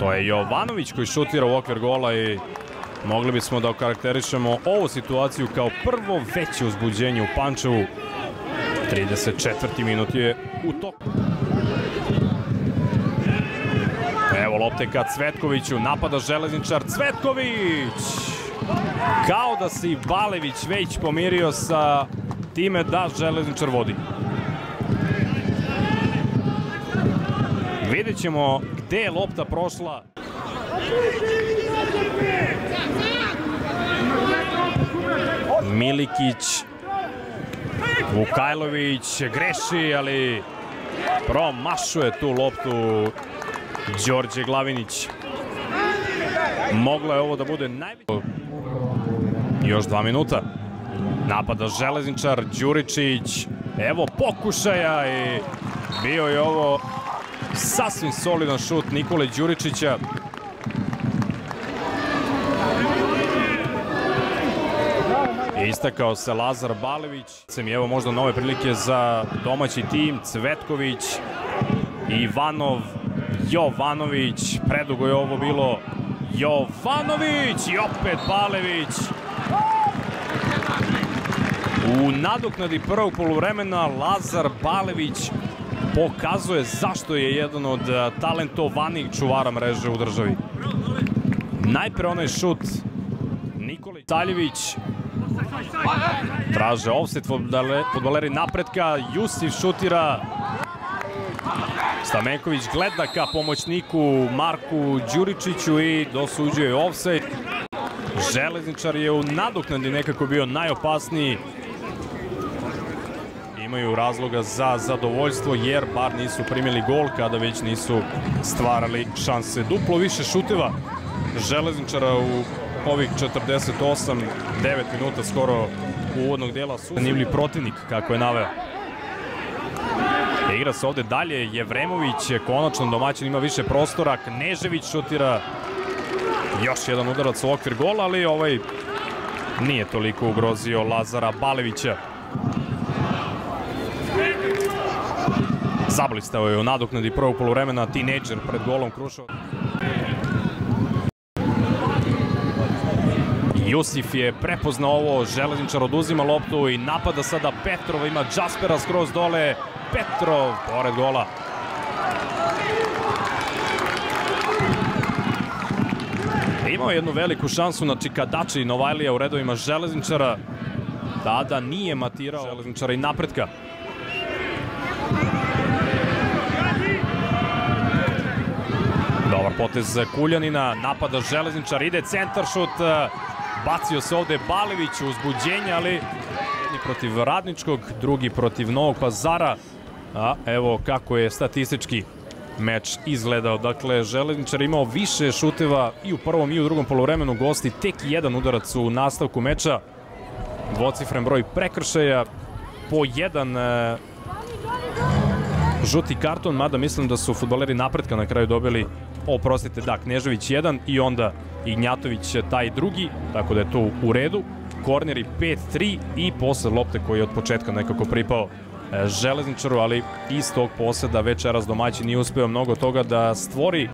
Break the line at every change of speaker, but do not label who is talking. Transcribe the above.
To je Jovanović koji šutira u okvir gola i mogli bismo da okarakterišemo ovu situaciju kao prvo veće uzbuđenje u Pančevu. 34. minut je u toku. Evo lopte ka Cvetkoviću, napada Železničar, Cvetković! Kao da se i Balević već pomirio sa time da Železničar vodi. Vidjet ćemo gde je lopta prošla. Milikić, Vukajlović greši, ali promašuje tu loptu Đorđe Glavinić. Moglo je ovo da bude najveće. Još 2 minuta. Napada Železničar, Đuričić. Evo pokušaja i bio je ovo sasvim solidan šut Nikole Đuričića. Istakao se Lazar Balević. Evo možda nove prilike za domaći tim. Cvetković, Ivanov, Jovanović. Predugo je ovo bilo. Jovanović i opet Balević. U nadoknadi prvog poluvremena Lazar Balević pokazuje zašto je jedan od talentovanih čuvara mreže u državi. Najpre onaj šut Nikolić Taljević. Traže ofset fudbaleri Napretka. Jusif šutira. Stamenković gleda ka pomoćniku Marku Đuričiću i dosuđuje ofset. Železničar je u nadoknadi nekako bio najopasniji. Imaju razloga za zadovoljstvo jer bar nisu primili gol kada već nisu stvarali šanse. Duplo više šuteva Železničara u ovih 48-9 minuta skoro uvodnog dela. Zanimljiv protivnik kako je naveo. Igra se ovde dalje, Jevremović je konačno domaćin, ima više prostora, Knežević šutira još jedan udarac u okvir gola, ali ovaj nije toliko ugrozio Lazara Balevića. Zablistao je u nadoknadi prvog poluvremena tinejdžer pred golom Kruševac. Jusif je prepoznao ovo, Železničar oduzima loptu i napada sada Petrov, ima Džaspera skroz dole, Petrov pored gola. Imao je jednu veliku šansu na Čikadači Novajlija u redovima Železničara, tada nije matirao Železničara i Napretka. Dobar potez Kuljanina, napada Železničar, ide centar šut, bacio se ovde Balević, uzbuđenje, ali jedni protiv Radničkog, drugi protiv Novog Pazara. A evo kako je statistički meč izgledao. Dakle, Železničar imao više šuteva i u prvom i u drugom poluvremenu, gosti tek jedan udarac u nastavku meča. Dvocifren broj prekršaja, po jedan žuti karton, mada mislim da su fudbaleri Napretka na kraju dobili, oprostite, da, Knežević jedan i onda Ignjatović taj drugi, tako da je to u redu. Korneri 5-3 i posle lopte koji je od početka nekako pripao Železničaru, ali iz tog poseda večeras domaćin nije uspeo mnogo toga da stvori.